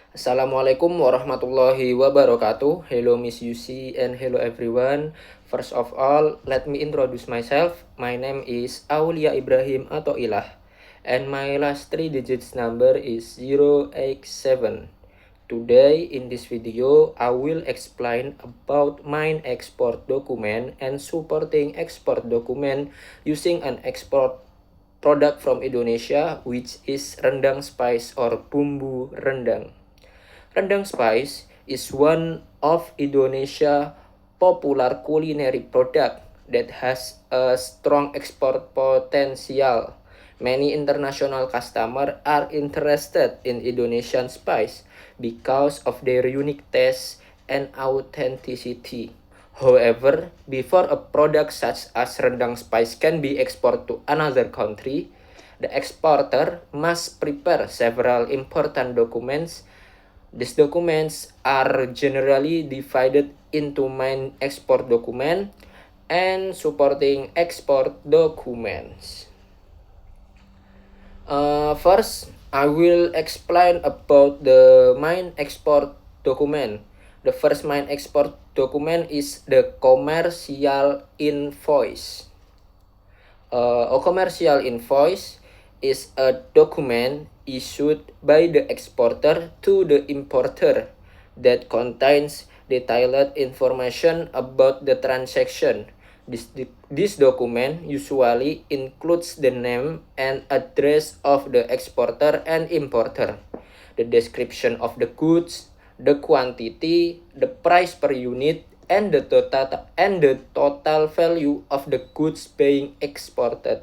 Assalamualaikum warahmatullahi wabarakatuh. Hello Miss Yusi and hello everyone. First of all, let me introduce myself. My name is Aulia Ibrahim atau Ilah, and my last three digits number is 087. Today in this video, I will explain about mine export document and supporting export document using an export product from Indonesia, which is rendang spice or bumbu rendang. Rendang spice is one of Indonesia popular culinary product that has a strong export potential. Many international customers are interested in Indonesian spice because of their unique taste and authenticity. However, before a product such as rendang spice can be exported to another country, the exporter must prepare several important documents. These documents are generally divided into main export document and supporting export documents. First, I will explain about the main export document. The first main export document is the commercial invoice. A commercial invoice is a document issued by the exporter to the importer that contains detailed information about the transaction. This document usually includes the name and address of the exporter and importer, the description of the goods, the quantity, the price per unit, and the total value of the goods being exported.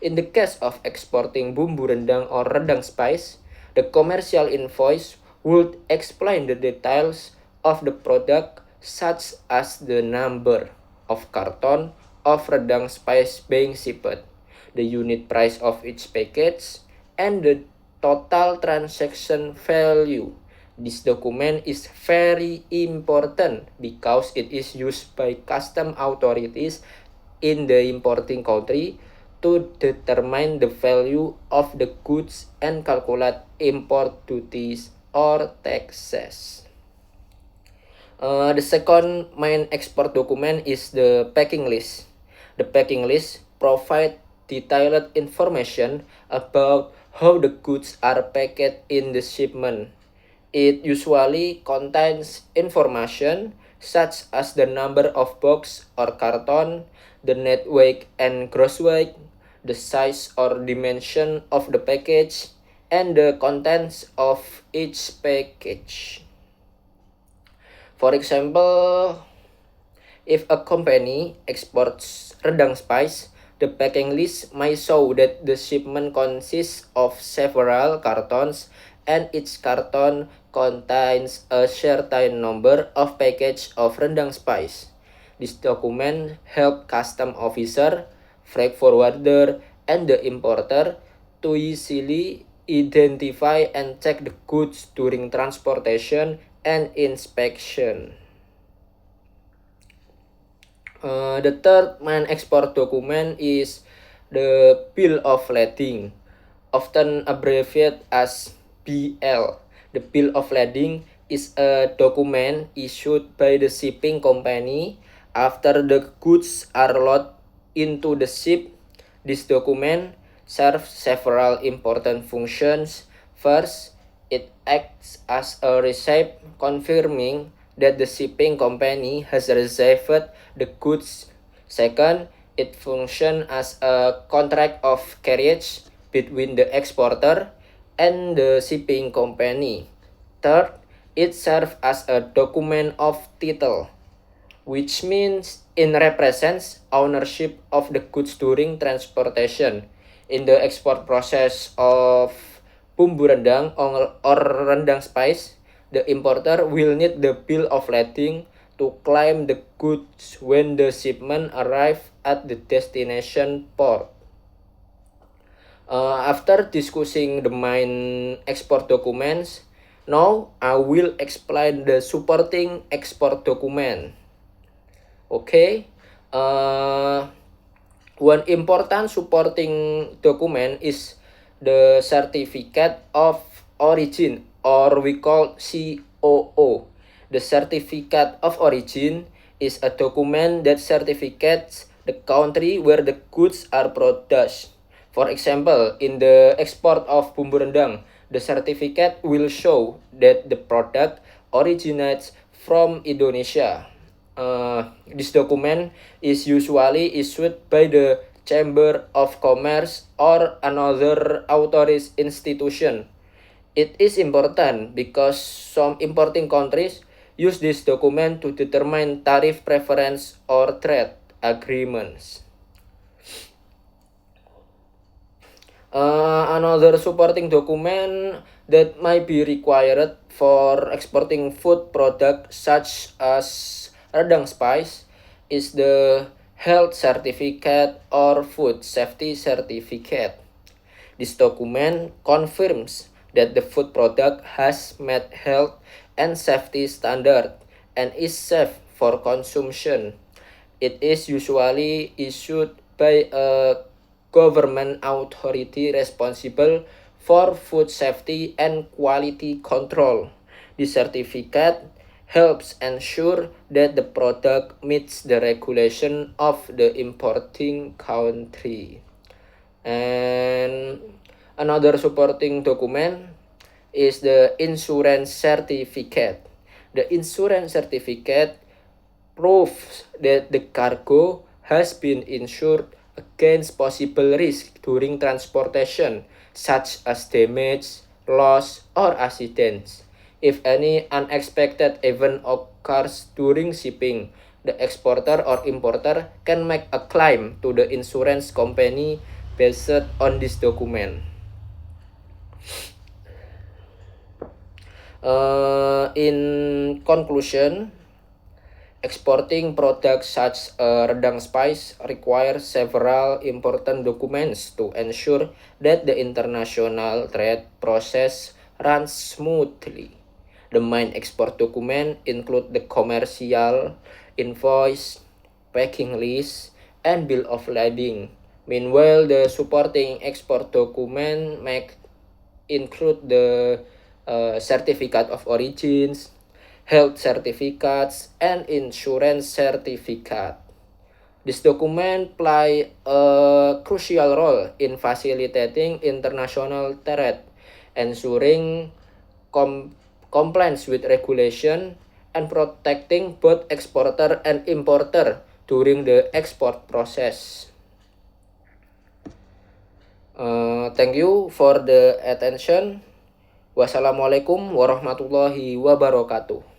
In the case of exporting bumbu rendang or rendang spice, the commercial invoice would explain the details of the product, such as the number of carton of rendang spice being shipped, the unit price of each package, and the total transaction value. This document is very important because it is used by custom authorities in the importing country to determine the value of the goods and calculate import duties or taxes. The second main export document is the packing list. The packing list provides detailed information about how the goods are packed in the shipment. It usually contains information such as the number of box or carton, the net weight and gross weight, the size or dimension of the package, and the contents of each package. For example, if a company exports rendang spice, the packing list may show that the shipment consists of several cartons and each carton contains a certain number of package of rendang spice. This document help custom officer, freight forwarder, and the importer to easily identify and check the goods during transportation and inspection. The third main export document is the bill of lading, often abbreviated as BL. The bill of lading is a document issued by the shipping company after the goods are loaded into the ship. This document serves several important functions. First, it acts as a receipt confirming that the shipping company has received the goods. Second, it functions as a contract of carriage between the exporter and the shipping company. Third, it serves as a document of title, which means it represents ownership of the goods during transportation. In the export process of bumbu rendang or rendang spice, the importer will need the bill of lading to claim the goods when the shipment arrive at the destination port. After discussing the main export documents, now I will explain the supporting export document. Okay, one important supporting document is the certificate of origin or we call COO. The Certificate of Origin is a document that certificates the country where the goods are produced. For example, in the export of bumbu rendang, the certificate will show that the product originates from Indonesia. This document is usually issued by the Chamber of Commerce or another authorized institution. It is important because some importing countries use this document to determine tariff preference or trade agreements. Another supporting document that might be required for exporting food products such as rendang spice is the health certificate or food safety certificate. This document confirms that the food product has met health and safety standard and is safe for consumption. It is usually issued by a government authority responsible for food safety and quality control. The certificate helps ensure that the product meets the regulation of the importing country. And another supporting document is the insurance certificate. The insurance certificate proves that the cargo has been insured against possible risk during transportation, such as damage, loss, or accidents. If any unexpected event occurs during shipping, the exporter or importer can make a claim to the insurance company based on this document. In conclusion, exporting products such as rendang spice requires several important documents to ensure that the international trade process runs smoothly. The main export document include the commercial invoice, packing list, and bill of lading. Meanwhile, the supporting export document may include the certificate of origins, health certificates, and insurance certificate. This document play a crucial role in facilitating international trade, ensuring compliance with regulation, and protecting both exporter and importer during the export process. Thank you for the attention. Wassalamualaikum warahmatullahi wabarakatuh.